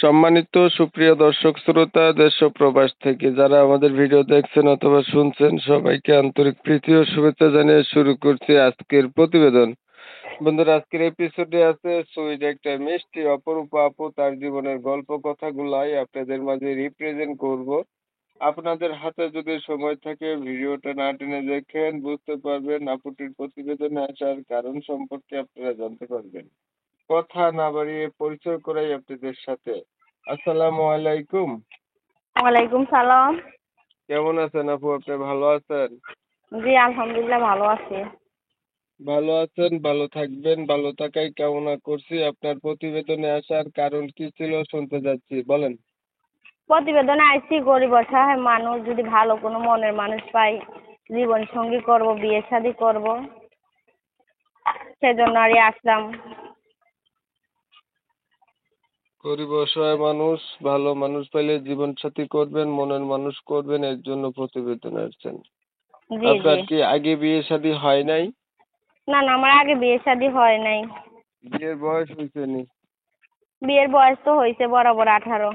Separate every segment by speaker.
Speaker 1: সম্মানিত সুপ্রিয় দর্শক শ্রোতা দেশ ও প্রবাস থেকে যারা আমাদের ভিডিও দেখছেন অথবা শুনছেন সবাইকে আন্তরিক প্রীতি ও শুভেচ্ছা জানিয়ে শুরু করছি আজকের প্রতিবেদন। বন্ধুরা, আজকের এপিসোডে আছে সুইট একটা মিষ্টি অপরূপ আপু, তার জীবনের গল্প কথাগুলাই আপনাদের মাঝে রিপ্রেজেন্ট করব। আপনাদের হাতে যদি সময় থাকে ভিডিওটা না টেনে দেখেন, বুঝতে পারবেন আপুটির প্রতিবেদনে আসার কারণ সম্পর্কে আপনারা জানতে পারবেন। কথা না বাড়িয়ে পরিচয় করাই আপনাদের সাথে। আসসালামু আলাইকুম।
Speaker 2: ওয়ালাইকুম সালাম।
Speaker 1: কেমন আছেন আপু? আপনি ভালো আছেন?
Speaker 2: জি আলহামদুলিল্লাহ ভালো আছি।
Speaker 1: ভালো আছেন, ভালো থাকবেন, ভালো থাকাই কামনা করছি। আপনার প্রতিবেদনে আসার কারণ কি ছিল শুনতে যাচ্ছি, বলেন।
Speaker 2: প্রতিবেদনে আইছি গরিব অসহায় মানুষ যদি ভালো কোনো মনের মানুষ পাই জীবন সঙ্গী করব, বিয়ে শাদী করব, সেজন্য আর আসলাম।
Speaker 1: গরিব অসহায় মানুষ, ভালো মানুষ পাইলে জীবন সাথী করবেন, মনের মানুষ করবেন, এর জন্য প্রতিবেদনে আসছেন।
Speaker 2: জি জি।
Speaker 1: আপনার কি আগে বিয়ে শাদী হয় নাই?
Speaker 2: না না, আমার আগে বিয়ে শাদী হয় নাই।
Speaker 1: বিয়ের বয়স হয়েছে নি?
Speaker 2: বিয়ের বয়স তো হয়েছে বরাবর 18।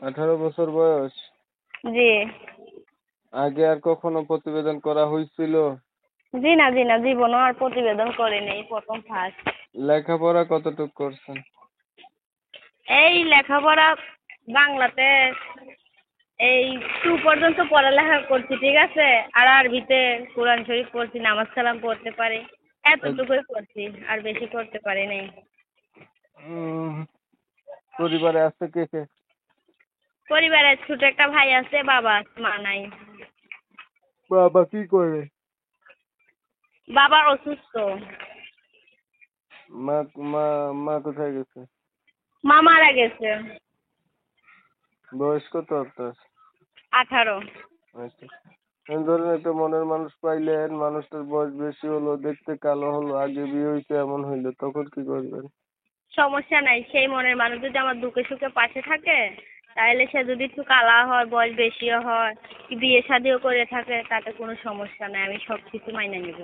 Speaker 1: 18 বছর বয়স?
Speaker 2: জি।
Speaker 1: আগে আর কখনো প্রতিবেদন করা হয়েছিল?
Speaker 2: জি না জি না, জীবনও আর প্রতিবেদন করিনি, প্রথম ফার্স্ট।
Speaker 1: লেখাপড়া কতটুক করছেন?
Speaker 2: এই লেখাপড়া বাংলাতে এই 2 পর্যন্ত পড়ালেখা করছি, ঠিক আছে। আর আরবিতে কোরআন শরীফ পড়ছি, নামাজ কালাম পড়তে পারি, এতটুকুই করছি, আর বেশি করতে পারি নাই।
Speaker 1: উম, পরিবারে আছে কে কে?
Speaker 2: পরিবারে ছোট একটা ভাই আছে, বাবা আছে, মা নাই।
Speaker 1: বাবা কি করে?
Speaker 2: বাবা অসুস্থ।
Speaker 1: মা মা মা কোথায় গেছে?
Speaker 2: মা মারা গেছে।
Speaker 1: বয়স কত আপনার?
Speaker 2: 18।
Speaker 1: আচ্ছা, ধরেন একটা মনের মানুষ পাইলেন, মানুষটার বয়স বেশি হলো, দেখতে কালো হলো, আগে বিয়ে হয়েছে এমন হইলো, তখন কি করবেন?
Speaker 2: সমস্যা নাই, সেই মনের মানুষ যদি আমার দুঃখে সুখে পাশে থাকে, তাহলে সে যদি একটু কালা হয়, বয়স বেশিও হয়, কি বিয়ে শাদিও করে থাকে, তাতে কোনো সমস্যা নাই, আমি সব কিছু মাইনে নেব।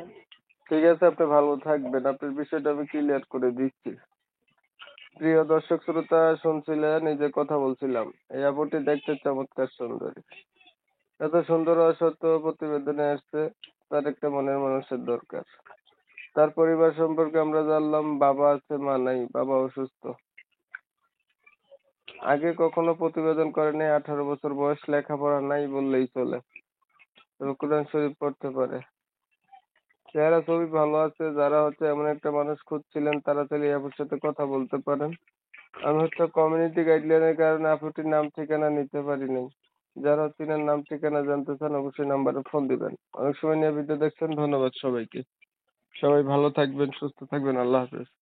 Speaker 1: ঠিক আছে, আপনি ভালো থাকবেন, আপনার বিষয়টা আমি ক্লিয়ার করে দিচ্ছি। প্রিয় দর্শক শ্রোতা, শুনছিলেন, এই যে কথা বলছিলাম, এই আপুটি দেখতে চমৎকার সুন্দরী। এত সুন্দর হওয়া সত্ত্বেও প্রতিবেদনে আসছে তার একটা মনের মানুষের দরকার। তার পরিবার সম্পর্কে আমরা জানলাম, বাবা আছে, মা নাই, বাবা অসুস্থ। আগে কখনো প্রতিবেদন করেনি, 18 বছর বয়স, লেখাপড়া নাই বললেই চলে, তবে কোরআন শরীফ পড়তে পারে। চেহারা ছবি ভালো আছে। যারা এমন একটা মানুষ খুঁজছিলেন তারা চাইলে এই আপুর সাথে কথা বলতে পারেন। আমি কমিউনিটি গাইডলাইনের কারণে আপুটির নাম ঠিকানা নিতে পারি নাই। যারা চিনেন, নাম ঠিকানা জানতে চান, অবশ্যই নাম্বারে ফোন দিবেন। অনেক সময় নিয়ে ভিডিও দেখছেন, ধন্যবাদ সবাইকে। সবাই ভালো থাকবেন, সুস্থ থাকবেন, আল্লাহ হাফেজ।